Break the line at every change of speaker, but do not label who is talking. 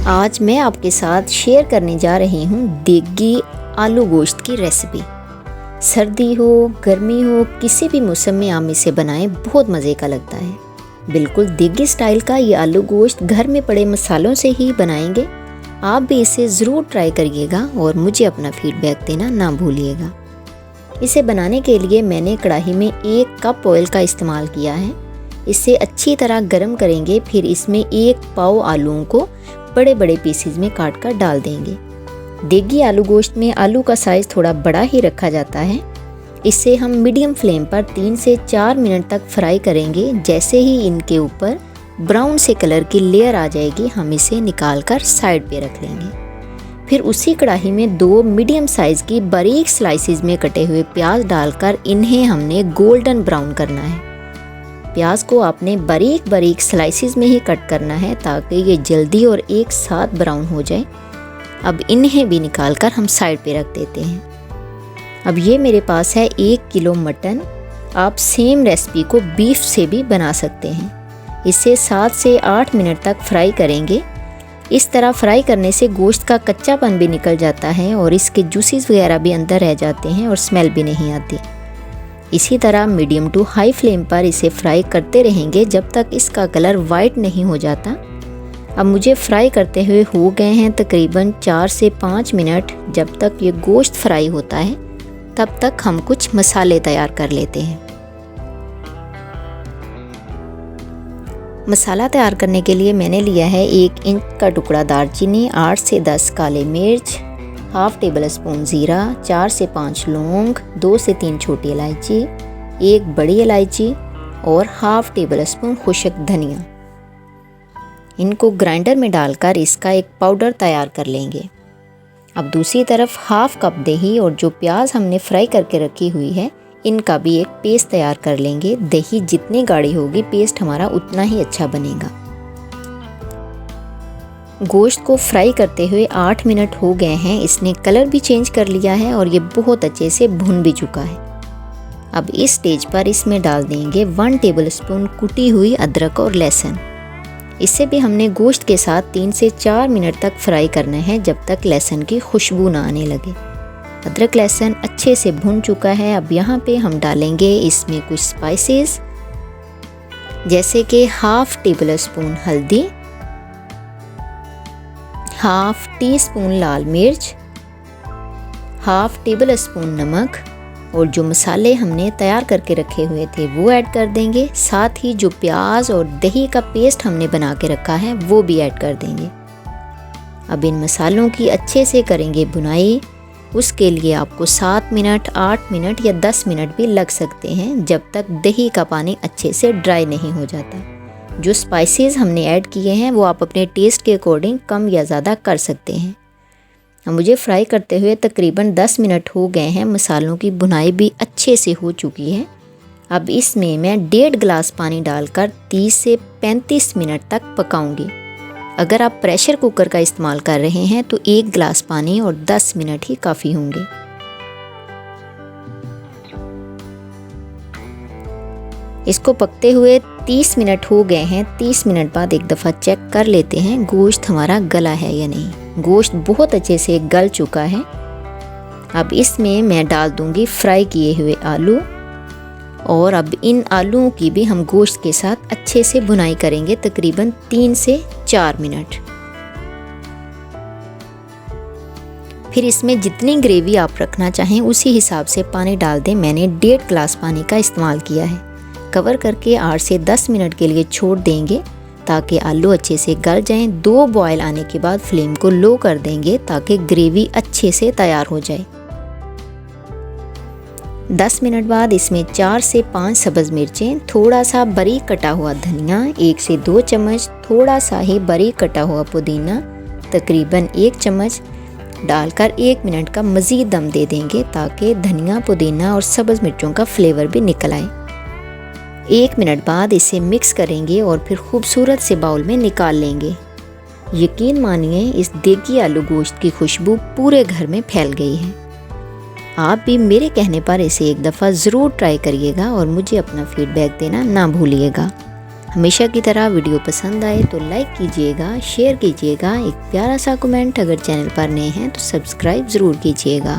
आज मैं आपके साथ शेयर करने जा रही हूँ देगी आलू गोश्त की रेसिपी। सर्दी हो गर्मी हो किसी भी मौसम में आप इसे बनाएं, बहुत मज़े का लगता है। बिल्कुल देगी स्टाइल का ये आलू गोश्त घर में पड़े मसालों से ही बनाएंगे। आप भी इसे ज़रूर ट्राई करिएगा और मुझे अपना फीडबैक देना ना भूलिएगा। इसे बनाने के लिए मैंने कढ़ाई में 1 कप ऑयल का इस्तेमाल किया है। इसे अच्छी तरह गर्म करेंगे, फिर इसमें 1 पाव आलूओं को बड़े बड़े पीसेज में काट कर डाल देंगे। देगी आलू गोश्त में आलू का साइज़ थोड़ा बड़ा ही रखा जाता है। इसे हम मीडियम फ्लेम पर 3 से 4 मिनट तक फ्राई करेंगे। जैसे ही इनके ऊपर ब्राउन से कलर की लेयर आ जाएगी, हम इसे निकाल कर साइड पे रख लेंगे। फिर उसी कढ़ाई में 2 मीडियम साइज़ की बारीक स्लाइसिस में कटे हुए प्याज डालकर इन्हें हमने गोल्डन ब्राउन करना है। प्याज को आपने बारीक बारीक स्लाइसिस में ही कट करना है ताकि ये जल्दी और एक साथ ब्राउन हो जाए। अब इन्हें भी निकाल कर हम साइड पे रख देते हैं। अब ये मेरे पास है 1 किलो मटन। आप सेम रेसिपी को बीफ से भी बना सकते हैं। इसे 7 से 8 मिनट तक फ्राई करेंगे। इस तरह फ्राई करने से गोश्त का कच्चापन भी निकल जाता है और इसके जूसेस वगैरह भी अंदर रह जाते हैं और स्मेल भी नहीं आती। इसी तरह मीडियम टू हाई फ्लेम पर इसे फ्राई करते रहेंगे जब तक इसका कलर वाइट नहीं हो जाता। अब मुझे फ्राई करते हुए हो गए हैं तकरीबन 4 से 5 मिनट। जब तक ये गोश्त फ्राई होता है तब तक हम कुछ मसाले तैयार कर लेते हैं। मसाला तैयार करने के लिए मैंने लिया है 1 इंच का टुकड़ा दालचीनी, 8 से 10 काले मिर्च, हाफ टेबल स्पून ज़ीरा, 4 से 5 लौंग, 2 से 3 छोटी इलायची, 1 बड़ी इलायची और हाफ टेबल स्पून खुश्क धनिया। इनको ग्राइंडर में डालकर इसका एक पाउडर तैयार कर लेंगे। अब दूसरी तरफ हाफ कप दही और जो प्याज हमने फ्राई करके रखी हुई है इनका भी एक पेस्ट तैयार कर लेंगे। दही जितनी गाढ़ी होगी पेस्ट हमारा उतना ही अच्छा बनेगा। गोश्त को फ्राई करते हुए 8 मिनट हो गए हैं। इसने कलर भी चेंज कर लिया है और ये बहुत अच्छे से भुन भी चुका है। अब इस स्टेज पर इसमें डाल देंगे 1 टेबल स्पून कुटी हुई अदरक और लहसुन। इसे भी हमने गोश्त के साथ 3 से 4 मिनट तक फ्राई करना है जब तक लहसुन की खुशबू ना आने लगे। अदरक लहसुन अच्छे से भुन चुका है। अब यहाँ पे हम डालेंगे इसमें कुछ स्पाइसेस जैसे कि हाफ टेबल स्पून हल्दी, हाफ टी स्पून लाल मिर्च, हाफ टेबल स्पून नमक और जो मसाले हमने तैयार करके रखे हुए थे वो ऐड कर देंगे। साथ ही जो प्याज और दही का पेस्ट हमने बना के रखा है वो भी ऐड कर देंगे। अब इन मसालों की अच्छे से करेंगे भुनाई। उसके लिए आपको 7 मिनट, 8 मिनट या 10 मिनट भी लग सकते हैं जब तक दही का पानी अच्छे से ड्राई नहीं हो जाता। जो स्पाइसेस हमने ऐड किए हैं वो आप अपने टेस्ट के अकॉर्डिंग कम या ज़्यादा कर सकते हैं। अब मुझे फ्राई करते हुए तकरीबन 10 मिनट हो गए हैं। मसालों की भुनाई भी अच्छे से हो चुकी है। अब इसमें मैं 1.5 गिलास पानी डालकर 30 से 35 मिनट तक पकाऊंगी। अगर आप प्रेशर कुकर का इस्तेमाल कर रहे हैं तो 1 गिलास पानी और 10 मिनट ही काफ़ी होंगे। इसको पकते हुए 30 मिनट हो गए हैं। 30 मिनट बाद एक दफ़ा चेक कर लेते हैं गोश्त हमारा गला है या नहीं। गोश्त बहुत अच्छे से गल चुका है। अब इसमें मैं डाल दूंगी फ्राई किए हुए आलू और अब इन आलूओं की भी हम गोश्त के साथ अच्छे से भुनाई करेंगे तकरीबन 3 से 4 मिनट। फिर इसमें जितनी ग्रेवी आप रखना चाहें उसी हिसाब से पानी डाल दें। मैंने 1.5 गिलास पानी का इस्तेमाल किया है। कवर करके 8 से 10 मिनट के लिए छोड़ देंगे ताकि आलू अच्छे से गल जाएं। 2 बॉयल आने के बाद फ्लेम को लो कर देंगे ताकि ग्रेवी अच्छे से तैयार हो जाए। 10 मिनट बाद इसमें 4 से 5 सब्ज़ मिर्चें, थोड़ा सा बारीक कटा हुआ धनिया, 1 से 2 चम्मच थोड़ा सा ही बारीक कटा हुआ पुदीना, तकरीबन 1 चम्मच डालकर 1 मिनट का मज़ीद दम दे देंगे ताकि धनिया, पुदीना और सब्ज़ मिर्चों का फ्लेवर भी निकल आए। 1 मिनट बाद इसे मिक्स करेंगे और फिर खूबसूरत से बाउल में निकाल लेंगे। यकीन मानिए इस देगी आलू गोश्त की खुशबू पूरे घर में फैल गई है। आप भी मेरे कहने पर इसे एक दफ़ा ज़रूर ट्राई करिएगा और मुझे अपना फीडबैक देना ना भूलिएगा। हमेशा की तरह वीडियो पसंद आए तो लाइक कीजिएगा, शेयर कीजिएगा, एक प्यारा सा कमेंट, अगर चैनल पर नए हैं तो सब्सक्राइब ज़रूर कीजिएगा।